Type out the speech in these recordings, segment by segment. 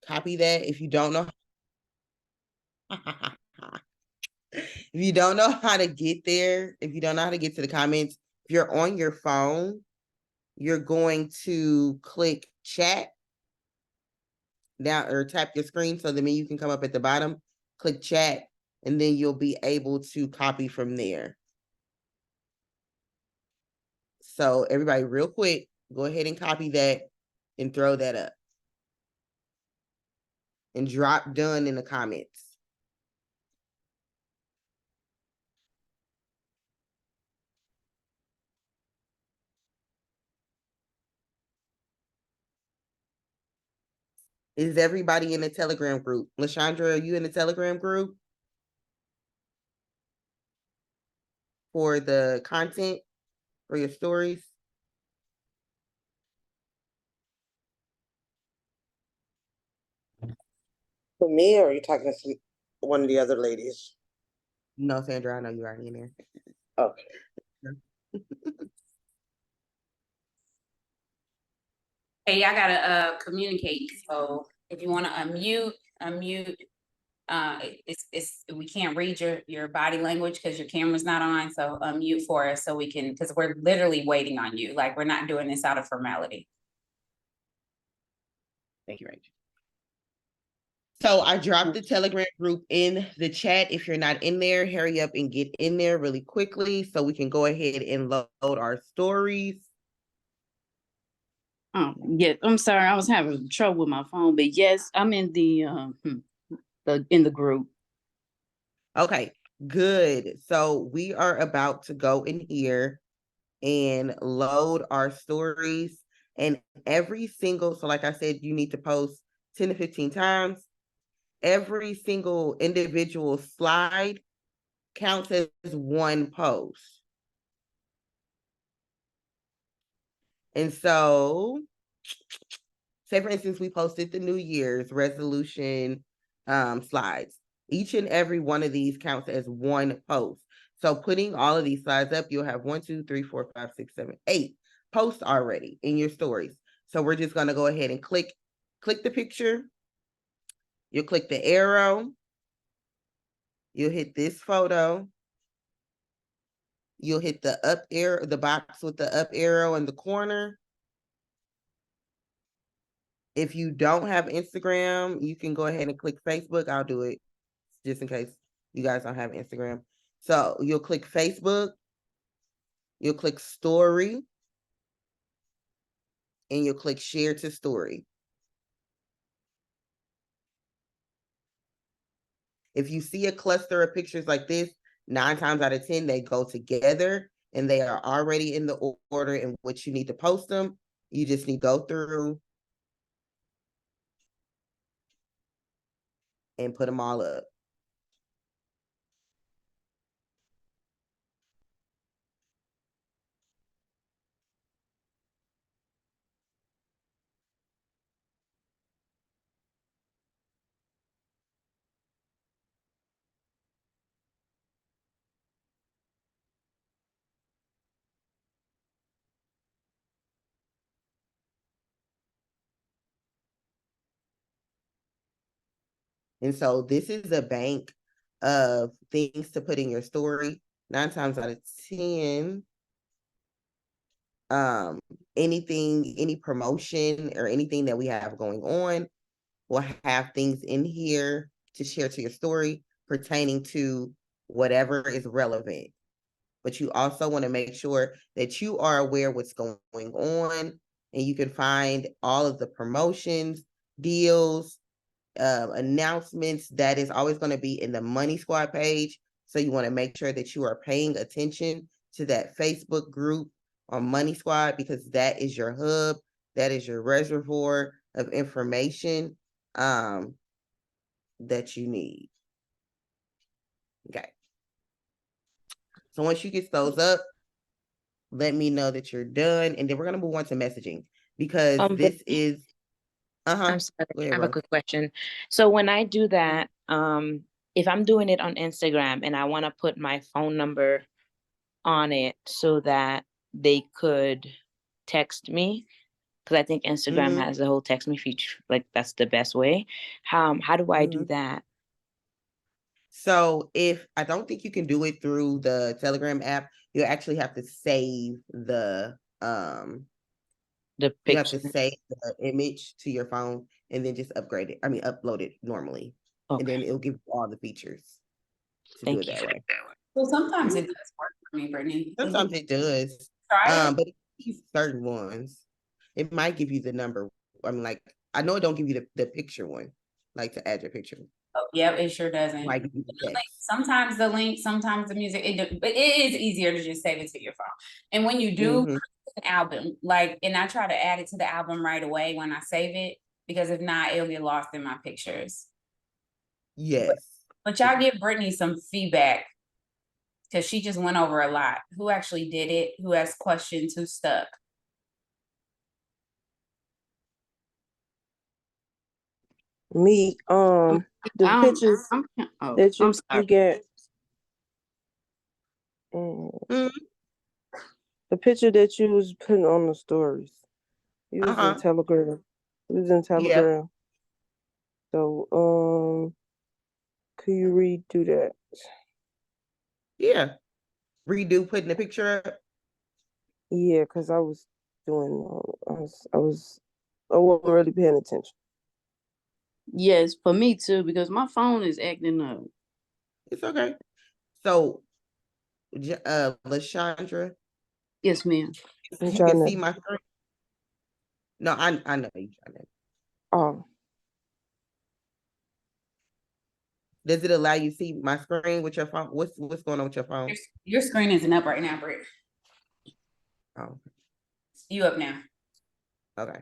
copy that. If you don't know, if you don't know how to get there, if you don't know how to get to the comments, if you're on your phone, you're going to click chat down or tap your screen so the menu can come up at the bottom. Click chat, and then you'll be able to copy from there. So everybody, real quick, go ahead and copy that and throw that up. And drop done in the comments. Is everybody in the Telegram group? LaShondra, are you in the Telegram group for the content for your stories? For me, or are you talking to one of the other ladies? No, Sandra, I know you're already in there. Okay. Hey, I gotta communicate. So if you want to unmute. It's we can't read your body language because your camera's not on. So unmute for us so we can, because we're literally waiting on you. Like, we're not doing this out of formality. Thank you, Rachel. So I dropped the Telegram group in the chat. If you're not in there, hurry up and get in there really quickly so we can go ahead and load our stories. Yeah, I'm sorry, I was having trouble with my phone, but yes, I'm in the group. Okay, good. So we are about to go in here and load our stories. And every single, so like I said, you need to post 10 to 15 times. Every single individual slide counts as one post. And so, say for instance, we posted the New Year's resolution slides. Each and every one of these counts as one post. So putting all of these slides up, you'll have 1, 2, 3, 4, 5, 6, 7, 8 posts already in your stories. So we're just going to go ahead and click the picture. You'll click the arrow. You'll hit this photo. You'll hit the up arrow, the box with the up arrow in the corner. If you don't have Instagram, you can go ahead and click Facebook. I'll do it just in case you guys don't have Instagram. So you'll click Facebook, you'll click story, and you'll click share to story. If you see a cluster of pictures like this, 9 times out of 10, they go together and they are already in the order in which you need to post them. You just need to go through and put them all up. And so this is a bank of things to put in your story. 9 times out of 10, any promotion or anything that we have going on will have things in here to share to your story pertaining to whatever is relevant. But you also want to make sure that you are aware what's going on, and you can find all of the promotions, deals, announcements. That is always going to be in the Money Squad page. So you want to make sure that you are paying attention to that Facebook group on Money Squad, because that is your hub. That is your reservoir of information that you need. Okay. So once you get those up, let me know that you're done. And then we're going to move on to messaging, because this is... I'm sorry, I have a quick question. So when I do that, if I'm doing it on Instagram and I want to put my phone number on it so that they could text me, because I think Instagram Mhm. has the whole text me feature. Like that's the best way. How do I do Mhm. that? So if I don't think you can do it through the Telegram app, you actually have to save The you have to picture. save the image to your phone and then just upgrade it. I mean, upload it normally, and then Okay. it'll give you all the features to do it Thank you. that way. Well, sometimes Mhm. it does work for me, Brittany. Sometimes it does, Try it. but it gives you certain ones. It might give you the number. I mean, like I know it don't give you the picture one, like to add your picture. Oh, yep, it sure doesn't. It might give you the The link, text. sometimes the link, sometimes the music, but it is easier to just save it to your phone. And when you do Mhm. an album, like, and I try to add it to the album right away when I save it, because if not, it'll get lost in my pictures. Yes. But y'all give Brittany some feedback, because she just went over a lot. Who actually did it? Who asked questions? Who stuck? Me, the pictures I'm that you sorry. get, Mhm. the picture that you was putting on the stories. You was in Telegram. You was in Yeah. Telegram. So, could you redo that? Yeah. Redo putting the picture up. Yeah, because I was doing, I wasn't really paying attention. Yes, for me too, because my phone is acting up. It's okay. So, Lashandra, Yes, ma'am. I'm you can trying see to, my screen. No, I know you trying to. oh, Does it allow you to see my screen with your phone? What's going on with your phone? Your screen isn't up right now, Britt. Oh, You up now. okay.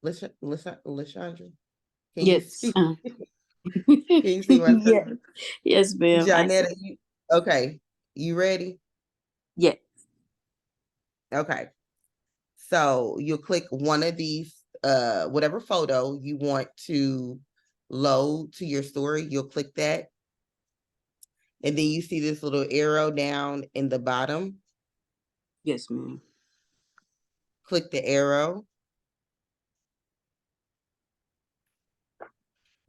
Lashandra, can you Yes. see? Can you see my Yeah. screen? Yes, ma'am. Janetta, okay. You ready? Yeah. Okay. So you'll click one of these, whatever photo you want to load to your story, you'll click that. And then you see this little arrow down in the bottom. Yes, ma'am. Click the arrow.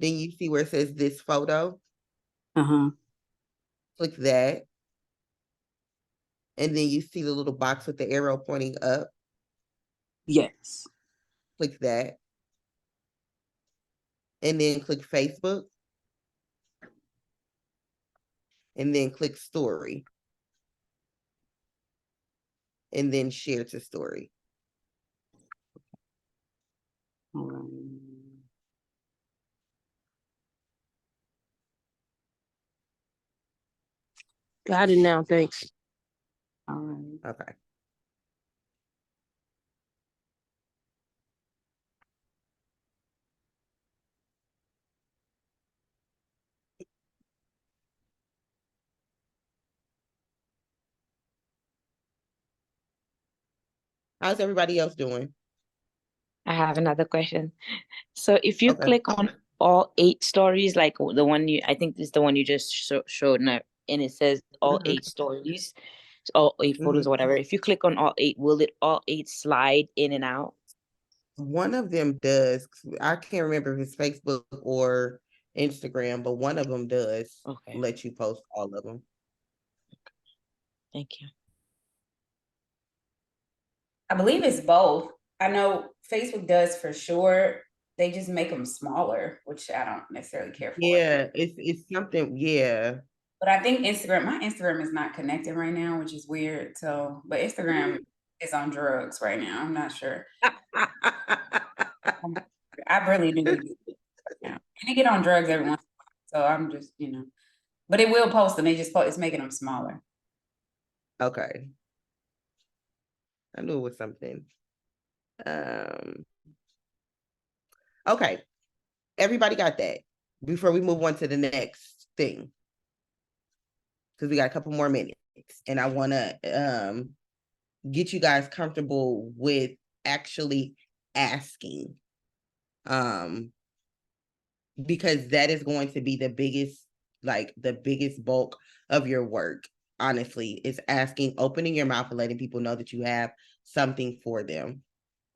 Then you see where it says this photo. Uh-huh. Click that. And then you see the little box with the arrow pointing up. Yes. Click that. And then click Facebook. And then click story. And then share to story. All right. got it now. Thanks. All right. Okay. How's everybody else doing? I have another question. So if you Okay. click on all 8 stories, like the one I think this is the one you just showed now, and it says all Mhm. 8 stories, all 8 photos Mhm. or whatever. If you click on all 8, will it all 8 slide in and out? One of them does. I can't remember if it's Facebook or Instagram, but one of them does Okay, let you post all of them. thank you. I believe it's both. I know Facebook does for sure. They just make them smaller, which I don't necessarily care for. Yeah, it's something. Yeah. But I think my Instagram is not connected right now, which is weird. So, but Instagram is on drugs right now. I'm not sure. I really do be right now. And they get on drugs every once in a while. So I'm just, but it will post them. It's making them smaller. Okay. I knew it was something. Okay. Everybody got that before we move on to the next thing. Because we got a couple more minutes and I want to get you guys comfortable with actually asking because that is going to be the biggest bulk of your work, honestly, is opening your mouth and letting people know that you have something for them.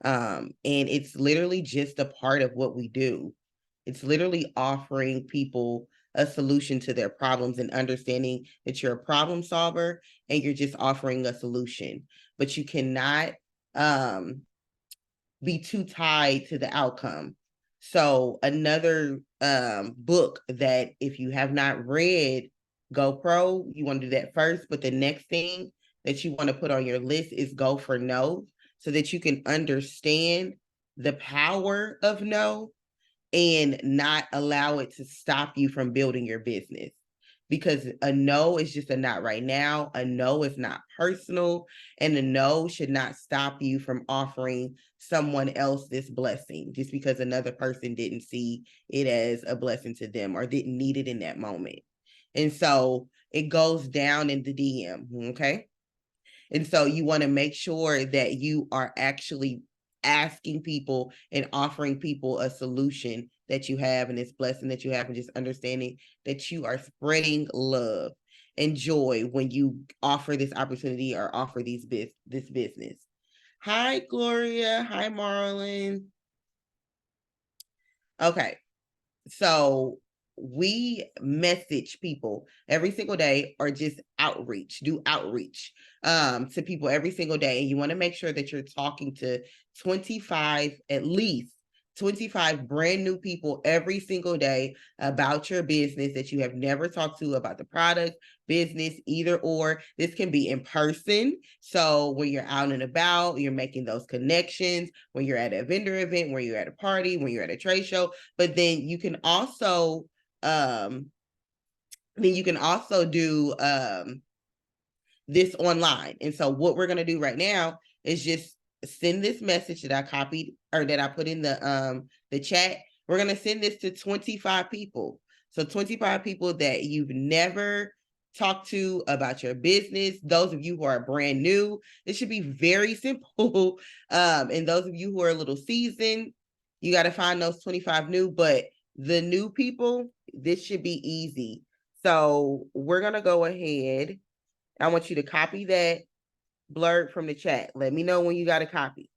And it's literally just a part of what we do. It's literally offering people a solution to their problems and understanding that you're a problem solver and you're just offering a solution. But you cannot be too tied to the outcome. So another book that if you have not read GoPro, you want to do that first, but the next thing that you want to put on your list is Go for No, so that you can understand the power of no and not allow it to stop you from building your business. Because a no is just a not right now. A no is not personal, and a no should not stop you from offering someone else this blessing just because another person didn't see it as a blessing to them or didn't need it in that moment. And so it goes down in the DM, okay? And so you want to make sure that you are actually asking people and offering people a solution that you have and this blessing that you have, and just understanding that you are spreading love and joy when you offer this opportunity or offer this business. Hi, Gloria. Hi, Marlon. Okay. So we message people every single day, or just do outreach to people every single day. And you want to make sure that you're talking to 25, at least 25 brand new people every single day about your business that you have never talked to, about the product, business, either or. This can be in person. So when you're out and about, you're making those connections, when you're at a vendor event, when you're at a party, when you're at a trade show. But then you can also do this online. And so what we're going to do right now is just send this message that I copied, or that I put in the chat. We're going to send this to 25 people. So 25 people that you've never talked to about your business. Those of you who are brand new, it should be very simple. And those of you who are a little seasoned, you got to find those 25 new, but the new people, this should be easy. So we're going to go ahead. I want you to copy that blurb from the chat. Let me know when you got a copy.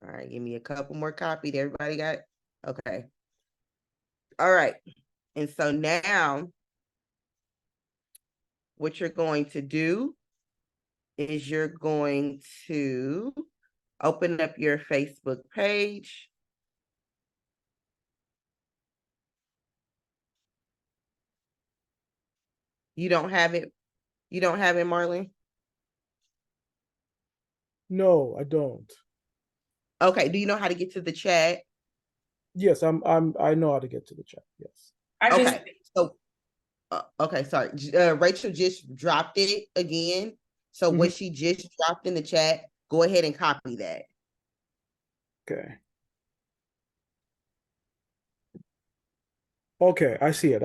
All right, give me a couple more copies. Everybody got it? Okay. All right. And so now what you're going to do is you're going to open up your Facebook page. You don't have it? You don't have it, Marlene? No, I don't. Okay. Do you know how to get to the chat? Yes, I know how to get to the chat. Yes. Okay. So okay, sorry. Rachel just dropped it again. So what she just dropped in the chat, go ahead and copy that. Okay. Okay, I see it.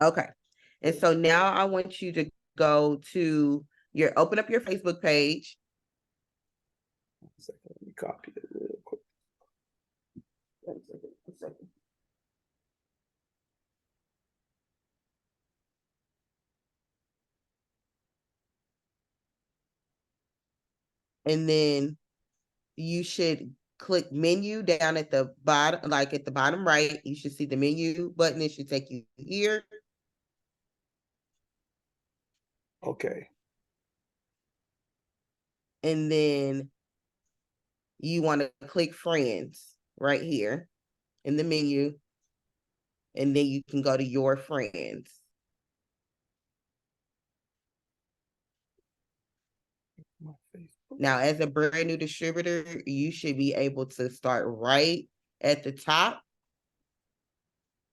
Okay. And so now I want you to go to open up your Facebook page. 1 second, let me copy it real quick. 1 second. And then you should click menu down at the bottom, like at the bottom right. You should see the menu button. It should take you here. Okay. And then you want to click friends right here in the menu. And then you can go to your friends. Now, as a brand new distributor, you should be able to start right at the top.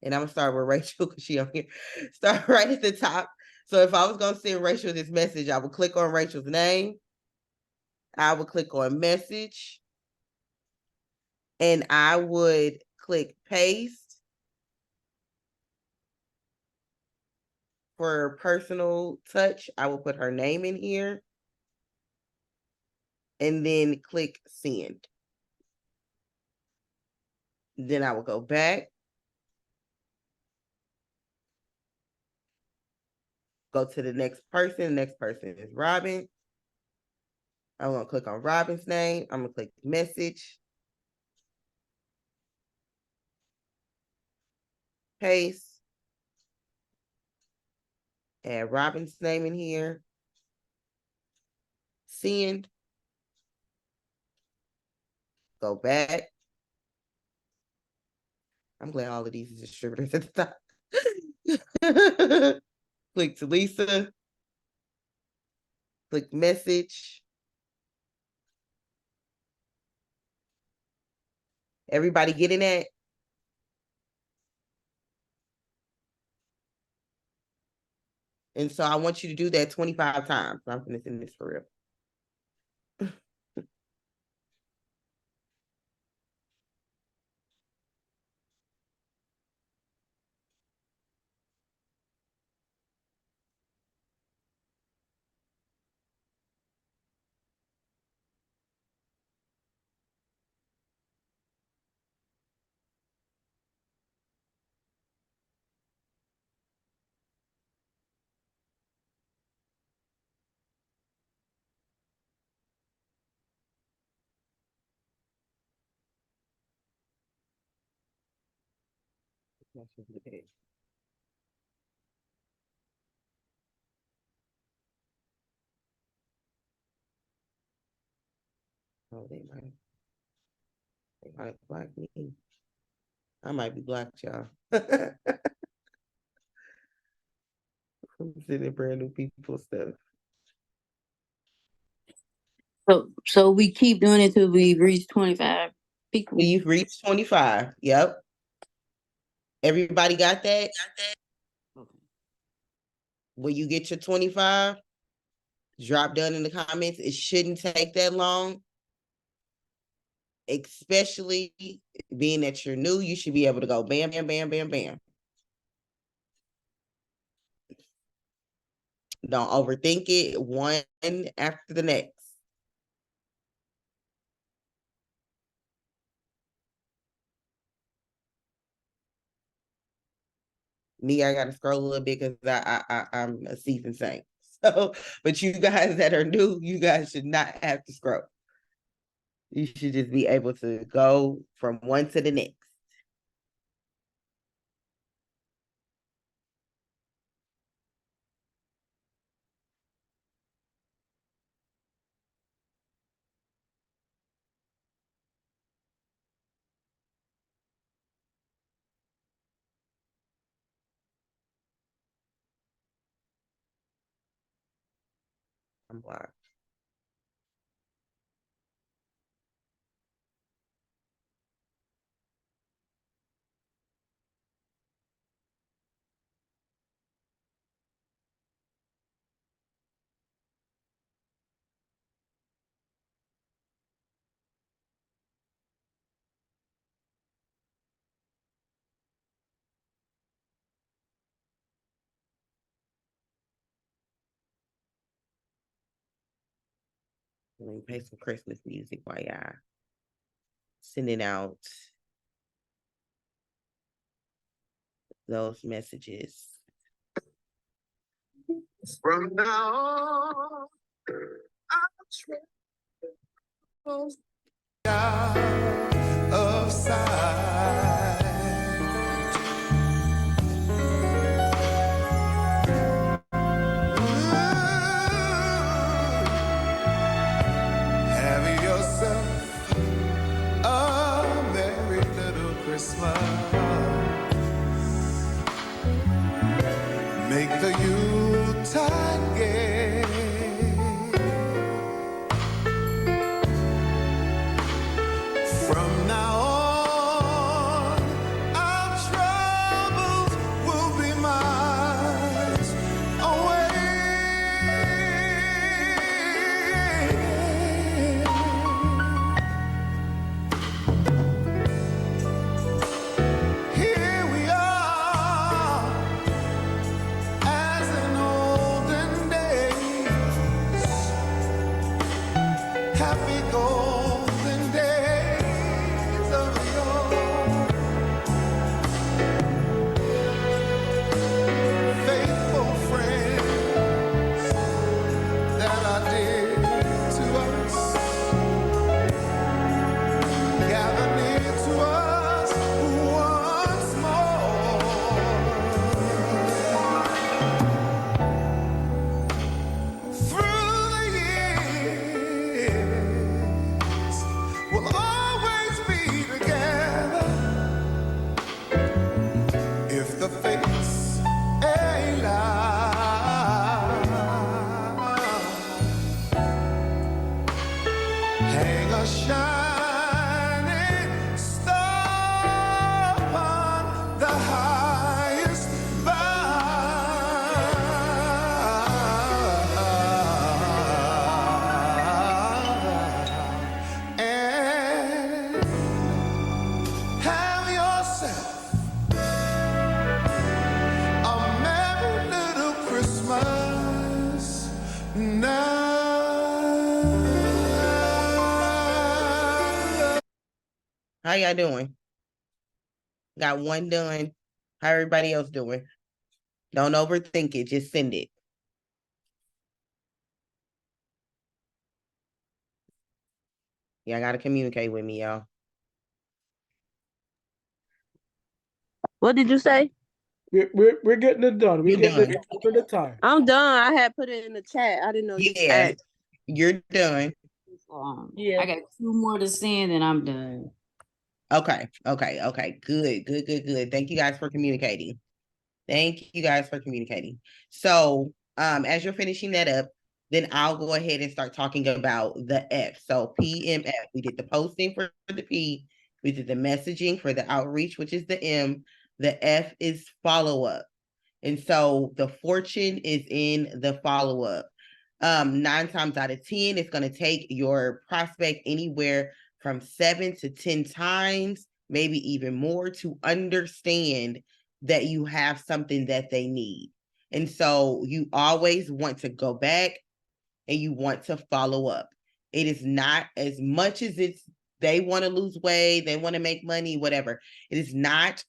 And I'm gonna start with Rachel because she on here. Start right at the top. So if I was gonna send Rachel this message, I would click on Rachel's name. I would click on message. And I would click paste for personal touch. I will put her name in here and then click send. Then I will go back, go to the next person. The next person is Robin. I'm going to click on Robin's name. I'm going to click message. Paste. Add Robin's name in here. Send. Go back. I'm glad all of these are distributors at the top. Click to Lisa. Click message. Everybody getting that? And so I want you to do that 25 times. I'm going to send this for real. Oh, they might block me. I might be blocked, y'all. I'm sending brand new people stuff. So we keep doing it till we reach 25 people. We've reached 25. Yep. Everybody got that? Okay. When you get your 25, drop down in the comments. It shouldn't take that long. Especially being that you're new, you should be able to go bam, bam, bam, bam, bam. Don't overthink it, one after the next. Me, I gotta scroll a little bit because I'm a seasoned saint. So, but you guys that are new, you guys should not have to scroll. You should just be able to go from one to the next. I'm blocked. Let me play some Christmas music while y'all sending out those messages. From now on, I'm of sight. Have yourself a merry little Christmas. Make the Yuletide gay. From now on, our troubles will be miles away. Hang a shining star upon the highest bough, and have yourself a merry little Christmas now. How y'all doing? Got one done. How everybody else doing? Don't overthink it. Just send it. Y'all gotta communicate with me, y'all. What did you say? We're getting it done. We're You're getting done. it for the time. I'm done. I had put it in the chat. I didn't know you Yeah, asked. you're done. Yeah. I got 2 more to send and I'm done. Okay. Good. Thank you guys for communicating. So, as you're finishing that up, then I'll go ahead and start talking about the F. So PMF, we did the posting for the P, we did the messaging for the outreach, which is the M. The F is follow-up. And so the fortune is in the follow-up. 9 times out of 10, it's going to take your prospect anywhere from 7 to 10 times, maybe even more, to understand that you have something that they need. And so you always want to go back and you want to follow up. It is not as much as they want to lose weight, they want to make money, whatever. It is not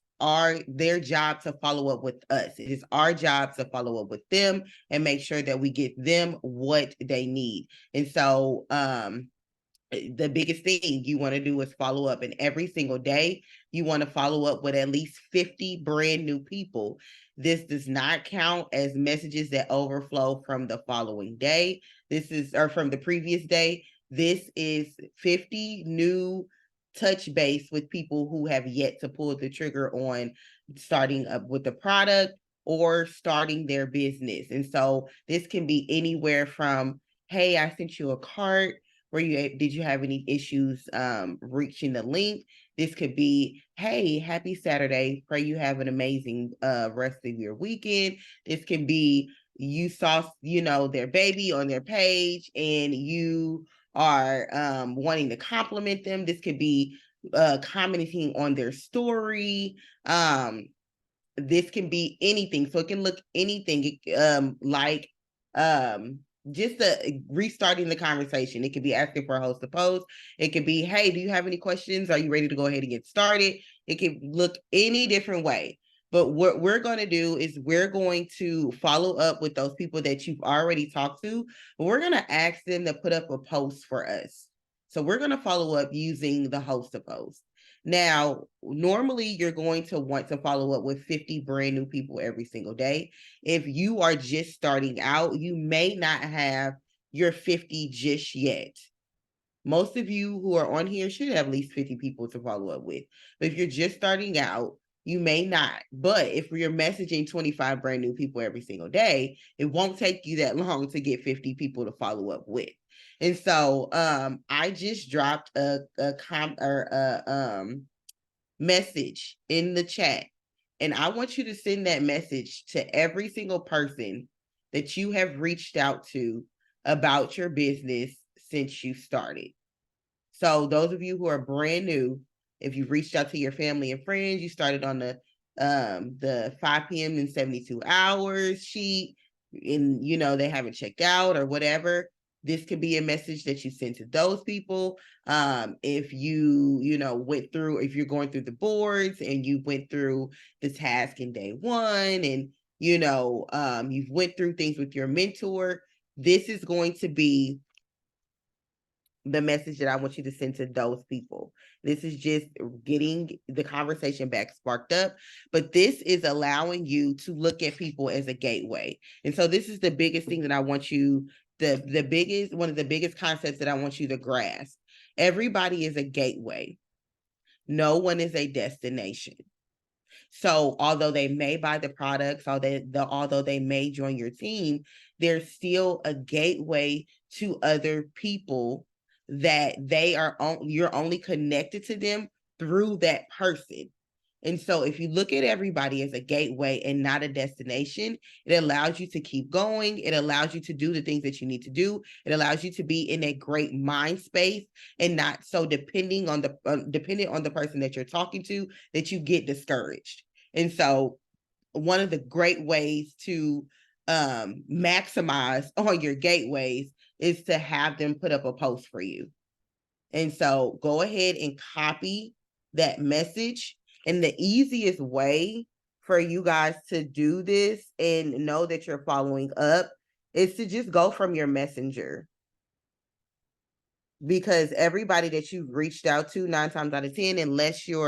their job to follow up with us. It is our job to follow up with them and make sure that we get them what they need. And so the biggest thing you want to do is follow up, and every single day you want to follow up with at least 50 brand new people. This does not count as messages that overflow from the following day. Or from the previous day. This is 50 new touch base with people who have yet to pull the trigger on starting up with the product or starting their business. And so this can be anywhere from, hey, I sent you a cart. Did you have any issues reaching the link? This could be, hey, happy Saturday. Pray you have an amazing rest of your weekend. This can be, you saw, their baby on their page and you are wanting to compliment them. This could be commenting on their story. This can be anything. So it can look anything like just restarting the conversation. It could be asking for a host to post. It could be, hey, do you have any questions? Are you ready to go ahead and get started? It could look any different way. But what we're going to do is we're going to follow up with those people that you've already talked to. But we're going to ask them to put up a post for us. So we're going to follow up using the host to post. Now, normally you're going to want to follow up with 50 brand new people every single day. If you are just starting out, you may not have your 50 just yet. Most of you who are on here should have at least 50 people to follow up with. But if you're just starting out, you may not. But if you're messaging 25 brand new people every single day, it won't take you that long to get 50 people to follow up with. And so I just dropped a message in the chat, and I want you to send that message to every single person that you have reached out to about your business since you started. So those of you who are brand new, if you've reached out to your family and friends, you started on the 5 p.m. in 72 hours sheet, and they haven't checked out or whatever, this could be a message that you send to those people. If you went through, if you're going through the boards and you went through the task in day 1, and you've went through things with your mentor, this is going to be the message that I want you to send to those people. This is just getting the conversation back sparked up, but this is allowing you to look at people as a gateway. And so this is the biggest thing that I want you, one of the biggest concepts that I want you to grasp. Everybody is a gateway. No one is a destination. So although they may buy the products, although they may join your team, there's still a gateway to other people that you're only connected to them through that person. And so if you look at everybody as a gateway and not a destination, it allows you to keep going. It allows you to do the things that you need to do. It allows you to be in a great mind space and not so dependent on the person that you're talking to that you get discouraged. And so one of the great ways to maximize on your gateways is to have them put up a post for you. And so go ahead and copy that message. And the easiest way for you guys to do this and know that you're following up is to just go from your messenger. Because everybody that you've reached out to 9 times out of 10, unless you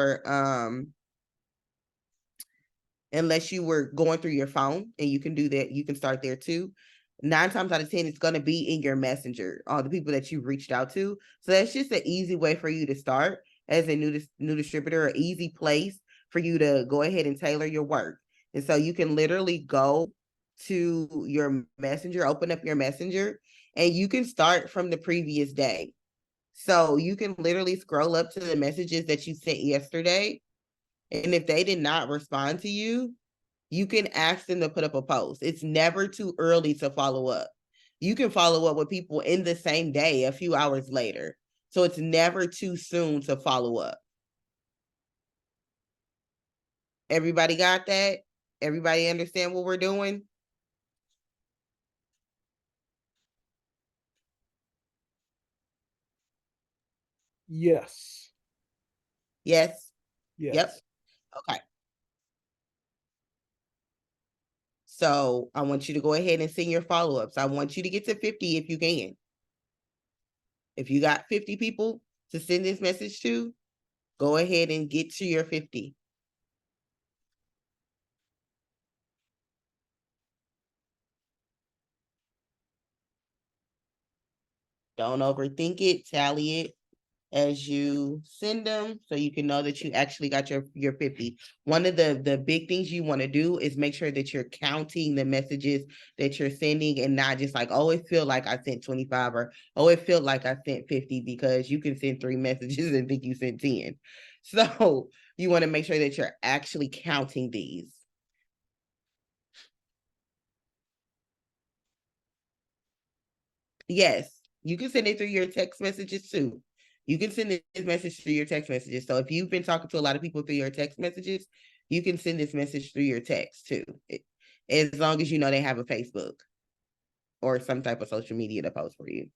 were going through your phone, and you can do that, you can start there too. 9 times out of 10, it's going to be in your messenger, all the people that you've reached out to. So that's just an easy way for you to start as a new distributor, an easy place for you to go ahead and tailor your work. And so you can literally go to your messenger, open up your messenger, and you can start from the previous day. So you can literally scroll up to the messages that you sent yesterday. And if they did not respond to you, you can ask them to put up a post. It's never too early to follow up. You can follow up with people in the same day, a few hours later. So it's never too soon to follow up. Everybody got that? Everybody understand what we're doing? Yes. Yes? Yes. Yep. Okay. So I want you to go ahead and send your follow-ups. I want you to get to 50 if you can. If you got 50 people to send this message to, go ahead and get to your 50. Don't overthink it. Tally it as you send them so you can know that you actually got your 50. One of the big things you want to do is make sure that you're counting the messages that you're sending and not just like, oh, it feel like I sent 25 or, oh, it felt like I sent 50, because you can send 3 messages and think you sent 10. So you want to make sure that you're actually counting these. Yes, you can send it through your text messages too. You can send this message through your text messages. So if you've been talking to a lot of people through your text messages, you can send this message through your text too. As long as you know they have a Facebook or some type of social media to post for you.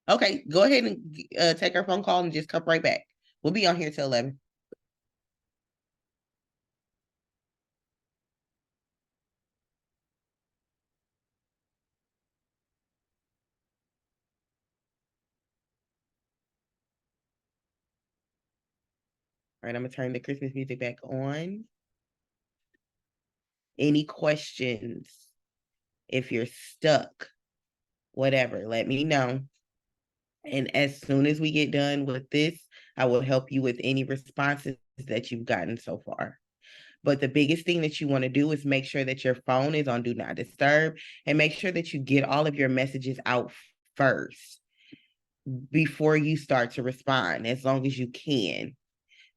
Okay, go ahead and take our phone call and just come right back. We'll be on here till 11. All right, I'm gonna turn the Christmas music back on. Any questions? If you're stuck, whatever, let me know. And as soon as we get done with this, I will help you with any responses that you've gotten so far. But the biggest thing that you want to do is make sure that your phone is on Do Not Disturb, and make sure that you get all of your messages out first before you start to respond, as long as you can.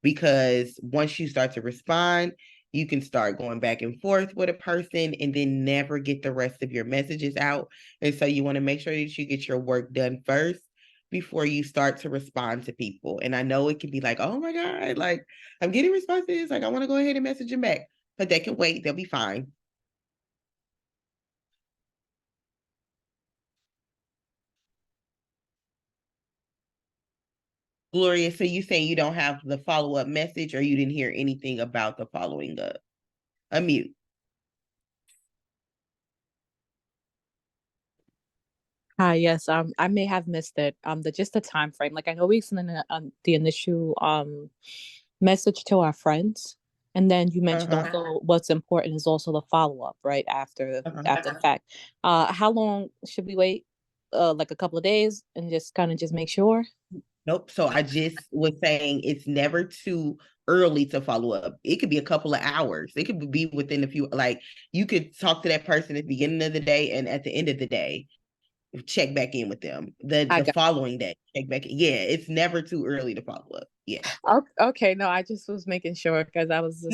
Because once you start to respond, you can start going back and forth with a person and then never get the rest of your messages out. And so you want to make sure that you get your work done first before you start to respond to people. And I know it can be like, oh my God, like I'm getting responses. Like I want to go ahead and message them back, but they can wait. They'll be fine. Gloria, so you saying you don't have the follow-up message, or you didn't hear anything about the following up? Unmute. Hi, yes, I may have missed it. Just the time frame. Like I know we sent in the initial message to our friends. And then you mentioned also what's important is also the follow-up, right? After the fact. How long should we wait? Like a couple of days and just kind of just make sure? Nope. So I just was saying it's never too early to follow up. It could be a couple of hours. It could be within a few, like you could talk to that person at the beginning of the day and at the end of the day, check back in with them. The following day, check back in. Yeah, it's never too early to follow up. Yeah. Okay. No, I just was making sure because I was just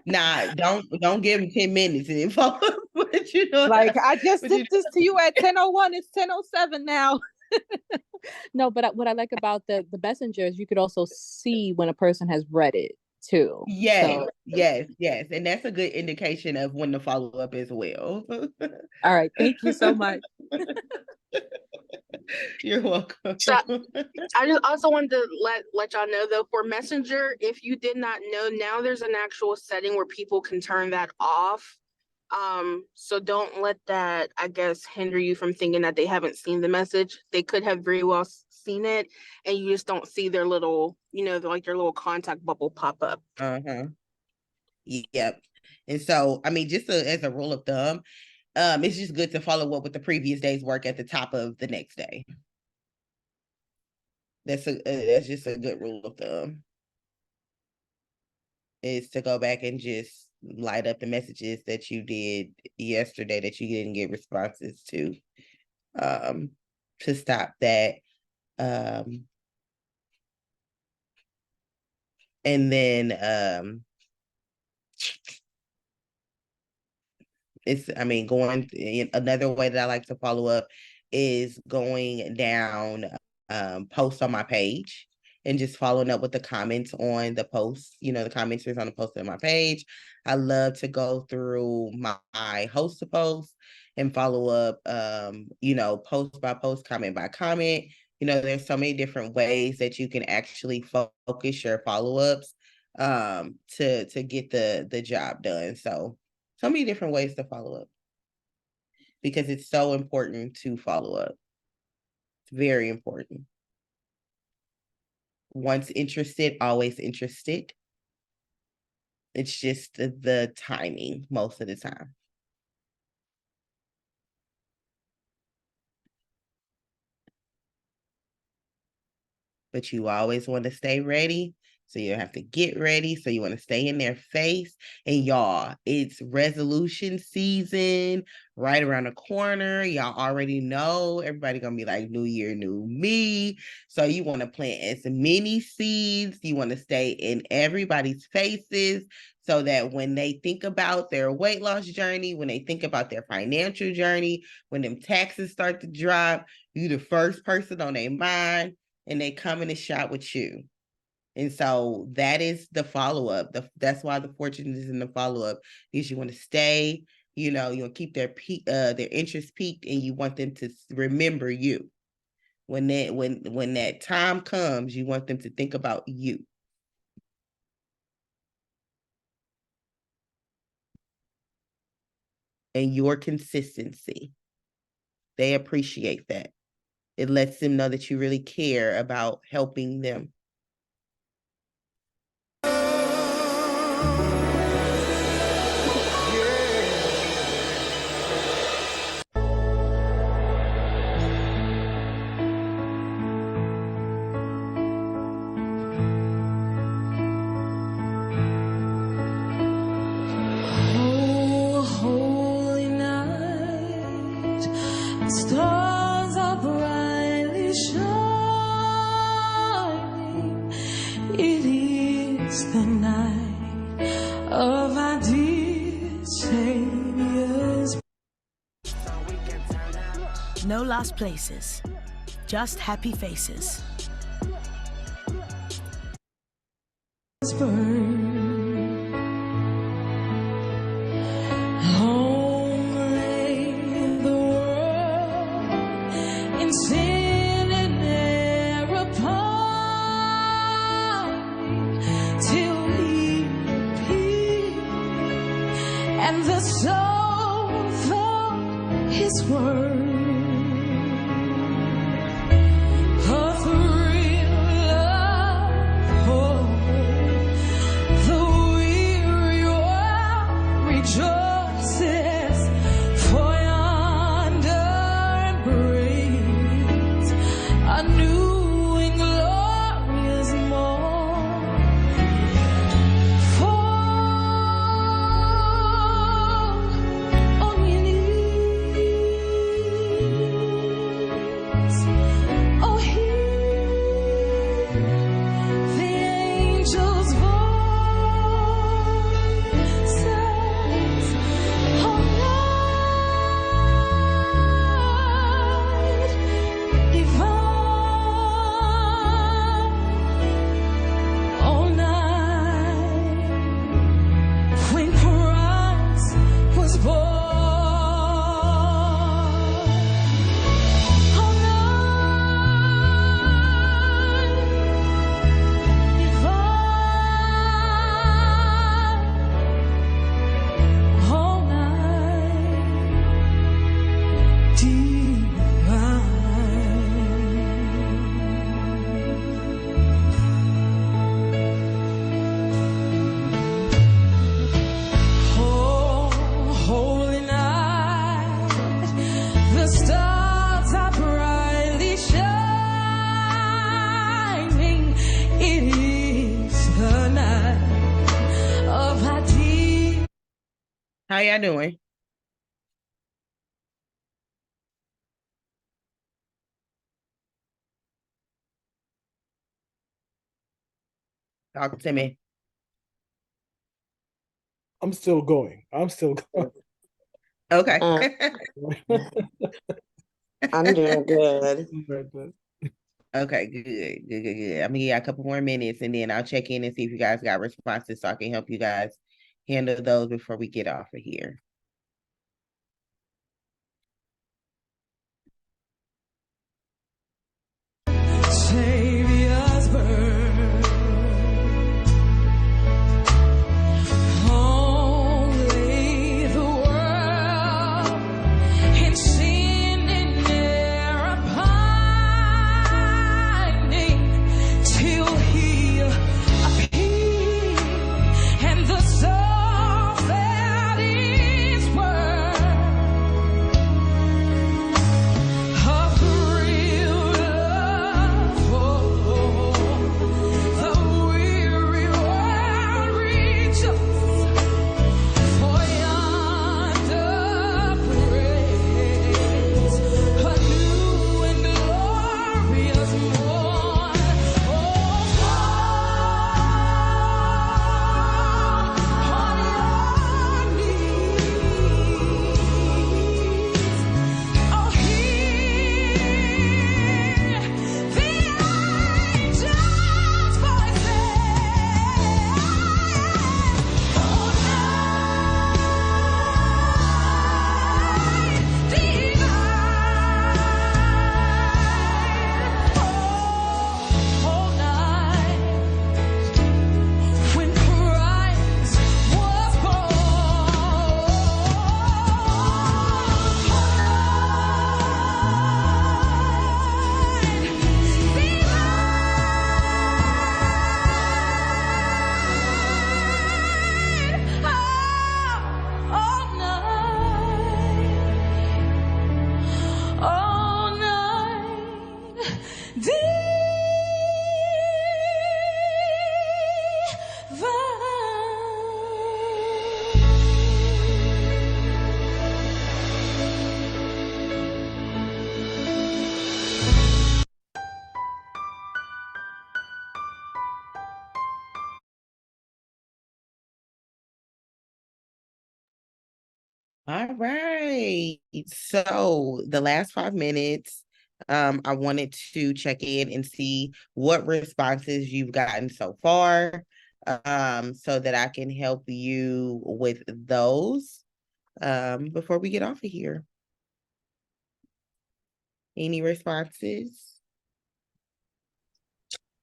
nah, don't give them 10 minutes and then follow up. But you know, like I just did this to you at 10:01. It's 10:07 now. No, but what I like about the messenger is you could also see when a person has read it too. Yes, yes. And that's a good indication of when the follow-up as well. All right. Thank you so much. You're welcome. So I just also wanted to let y'all know though, for Messenger, if you did not know, now there's an actual setting where people can turn that off. So don't let that, I guess, hinder you from thinking that they haven't seen the message. They could have very well seen it, and you just don't see their little, like their little contact bubble pop up. Yep. And so, I mean, just as a rule of thumb, it's just good to follow up with the previous day's work at the top of the next day. That's just a good rule of thumb. Is to go back and just light up the messages that you did yesterday that you didn't get responses to stop that. And then another way that I like to follow up is going down posts on my page and just following up with the comments on the posts, the commenters on the post on my page. I love to go through my host to post and follow up, post by post, comment by comment. There's so many different ways that you can actually focus your follow-ups to get the job done. So many different ways to follow up because it's so important to follow up. It's very important. Once interested, always interested. It's just the timing most of the time. But you always want to stay ready. So you have to get ready. So you want to stay in their face. And y'all, it's resolution season right around the corner. Y'all already know everybody gonna be like, new year, new me. So you want to plant as many seeds. You want to stay in everybody's faces so that when they think about their weight loss journey, when they think about their financial journey, when them taxes start to drop, you the first person on their mind and they come in and shop with you. And so that is the follow-up. That's why the fortune is in the follow-up, because you want to stay, you want to keep their interest peaked, and you want them to remember you. When that time comes, you want them to think about you. And your consistency. They appreciate that. It lets them know that you really care about helping them. Stars are brightly shining. It is the night of our dear Savior's. No lost places, just happy faces. Sin and error pining till we appear, and the soul found His word. A thrill of hope How y'all doing? Talk to me. I'm still going. Okay. I'm doing good. Okay, good. I'm gonna give you a couple more minutes and then I'll check in and see if you guys got responses so I can help you guys handle those before we get off of here. Savior's birth. Only the world in sin and error pining till he appeared, and the soul that is worth of real love. The weary world rejoices, for yonder praise a new and glorious morn. Oh, fall on your knees. Oh, hear the angels' voices. Oh, night divine. Oh, night when Christ was all night All right. So the last 5 minutes, I wanted to check in and see what responses you've gotten so far, so that I can help you with those, before we get off of here. Any responses?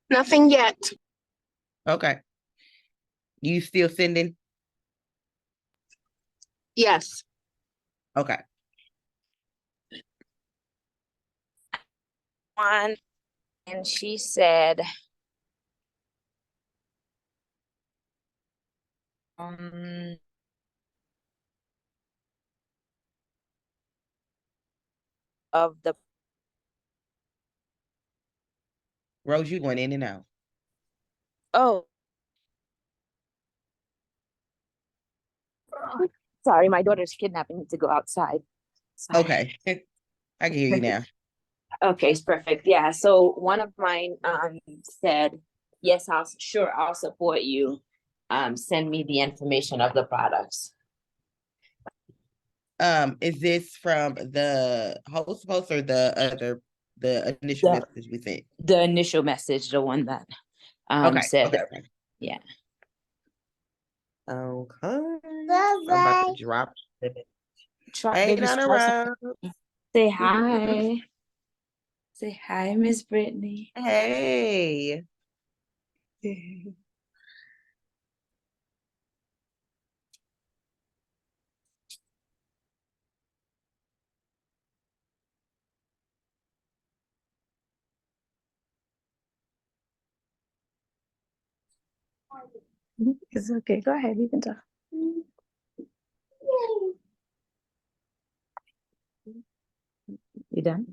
Nothing yet. Okay. You still sending? Yes. Okay. One, and she said, of the Rose, you going in and out. oh, sorry, my daughter's kidnapping me to go outside. Sorry. Okay. I can hear you now. Okay, it's perfect. Yeah. So one of mine said, yes, I'll support you. Send me the information of the products. Is this from the host post or the initial message we sent? The initial message, the one that said that. Yeah. Okay. I'm about to drop it. Hey, say hi. Say hi, Miss Brittany. Hey. It's okay. Go ahead. You can talk. You done?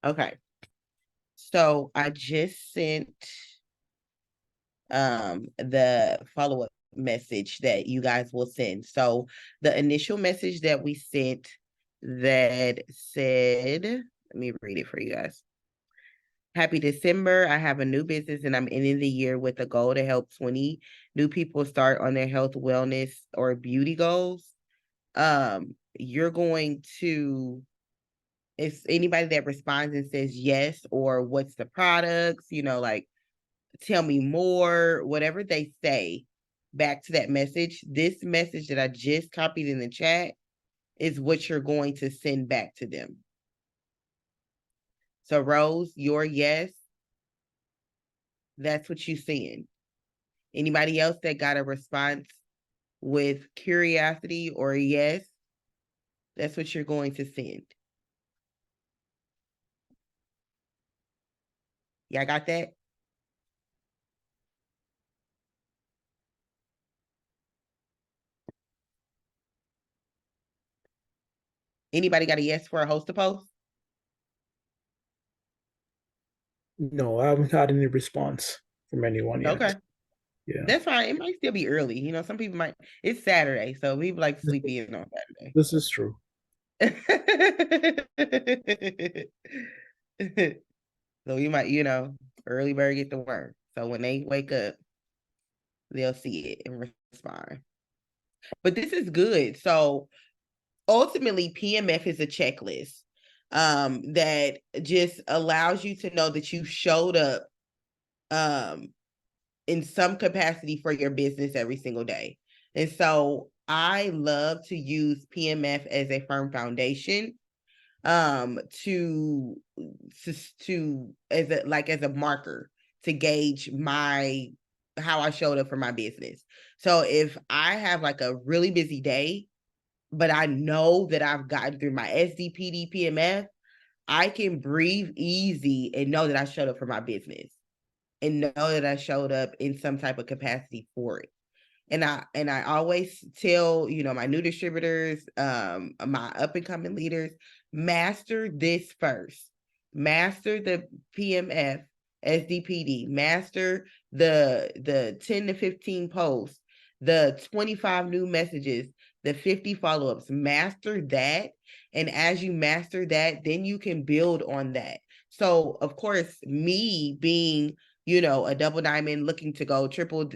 Okay. So I just sent the follow-up message that you guys will send. So the initial message that we sent that said, let me read it for you guys. Happy December. I have a new business and I'm ending the year with a goal to help 20 new people start on their health, wellness, or beauty goals. You're going to, if anybody that responds and says yes, or what's the products, like tell me more, whatever they say back to that message, this message that I just copied in the chat is what you're going to send back to them. So Rose, your yes, that's what you send. Anybody else that got a response with curiosity or yes, that's what you're going to send. Y'all got that? Anybody got a yes for a host to post? No, I haven't had any response from anyone yet. Okay. Yeah. That's fine. It might still be early. Some people might, it's Saturday, so people like to sleep in on Saturday. This is true. So you might, early bird get the worm. So when they wake up, they'll see it and respond. But this is good. So ultimately, PMF is a checklist that just allows you to know that you showed up in some capacity for your business every single day. And so I love to use PMF as a firm foundation to as a marker to gauge how I showed up for my business. So if I have like a really busy day, but I know that I've gotten through my SDPD PMF, I can breathe easy and know that I showed up for my business and know that I showed up in some type of capacity for it. And I always tell, my new distributors, my up and coming leaders, master this first. Master the PMF, SDPD, master the 10 to 15 posts, the 25 new messages, the 50 follow-ups. Master that. And as you master that, then you can build on that. So of course, me being a double diamond looking to go triple,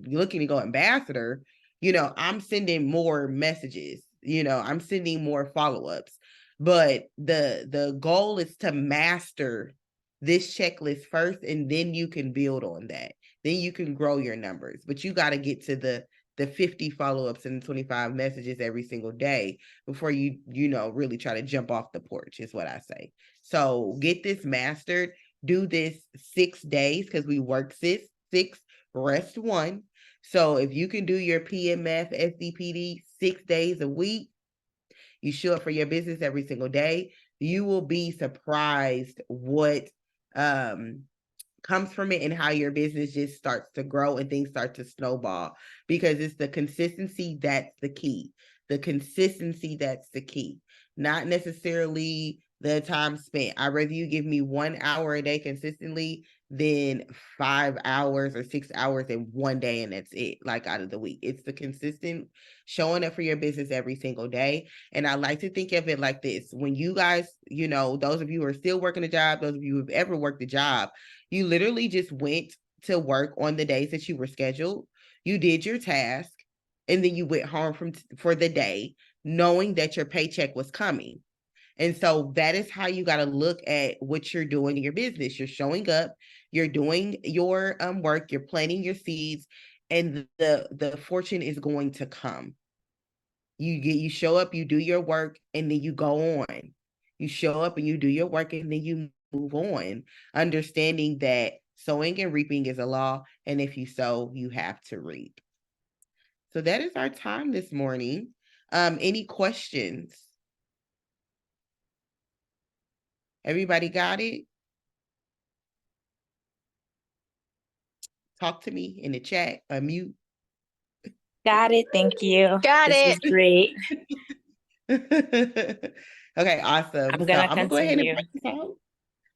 looking to go ambassador, I'm sending more messages, I'm sending more follow-ups. But the goal is to master this checklist first, and then you can build on that. Then you can grow your numbers. But you got to get to the 50 follow-ups and 25 messages every single day before you really try to jump off the porch, is what I say. So get this mastered. Do this 6 days because we work six, rest 1. So if you can do your PMF, SDPD 6 days a week, you show up for your business every single day, you will be surprised what comes from it and how your business just starts to grow and things start to snowball, because it's the consistency that's the key. The consistency that's the key, not necessarily the time spent. I'd rather you give me 1 hour a day consistently than 5 hours or 6 hours in one day and that's it, like out of the week. It's the consistent showing up for your business every single day. And I like to think of it like this: when you guys, those of you who are still working a job, those of you who've ever worked a job, you literally just went to work on the days that you were scheduled. You did your task, and then you went home for the day, knowing that your paycheck was coming. And so that is how you got to look at what you're doing in your business. You're showing up, you're doing your work, you're planting your seeds, and the fortune is going to come. You show up, you do your work, and then you go on. You show up and you do your work, and then you move on, understanding that sowing and reaping is a law, and if you sow, you have to reap. So that is our time this morning. Any questions? Everybody got it? Talk to me in the chat, unmute. Got it. Thank you. Got This was it. great. Okay, awesome. I'm So gonna I'm gonna go ahead and continue. break this out.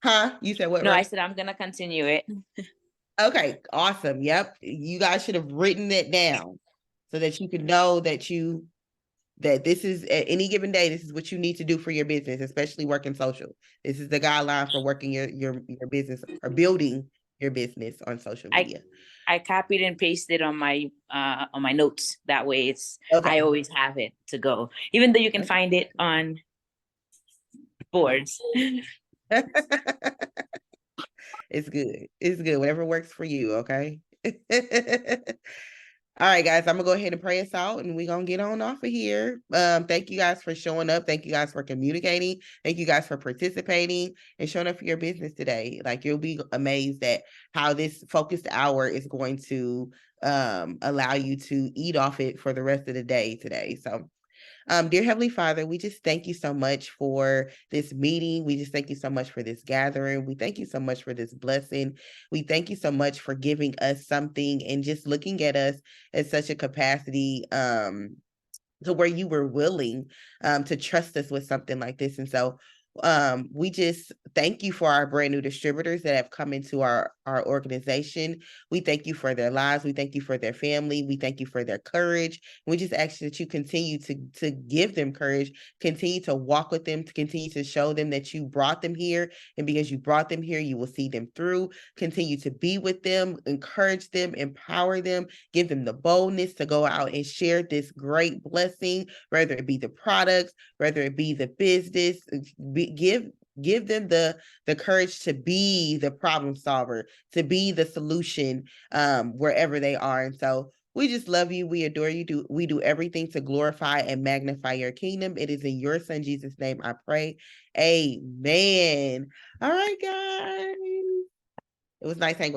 Huh? You said what, No, I Ray? said I'm gonna continue it. Okay, awesome. Yep. You guys should have written it down so that you could know that this is at any given day, this is what you need to do for your business, especially working social. This is the guideline for working your business or building your business on social media. I copied and pasted on my notes. That way I Okay. always have it to go. Even though you can find it on boards. It's good. It's good. Whatever works for you, okay? All right, guys, I'm gonna go ahead and pray us out and we're gonna get on off of here. Thank you guys for showing up. Thank you guys for communicating. Thank you guys for participating and showing up for your business today. Like, you'll be amazed at how this focused hour is going to allow you to eat off it for the rest of the day today. So dear Heavenly Father, we just thank you so much for this meeting. We just thank you so much for this gathering. We thank you so much for this blessing. We thank you so much for giving us something and just looking at us at such a capacity to where you were willing to trust us with something like this. And so we just thank you for our brand new distributors that have come into our organization. We thank you for their lives. We thank you for their family. We thank you for their courage. We just ask that you continue to give them courage, continue to walk with them, to continue to show them that you brought them here. And because you brought them here, you will see them through. Continue to be with them, encourage them, empower them, give them the boldness to go out and share this great blessing, whether it be the products, whether it be the business. Give them the courage to be the problem solver, to be the solution wherever they are. And so we just love you. We adore you. We do everything to glorify and magnify your kingdom. It is in your son Jesus' name I pray. Amen. All right, guys. It was nice hanging with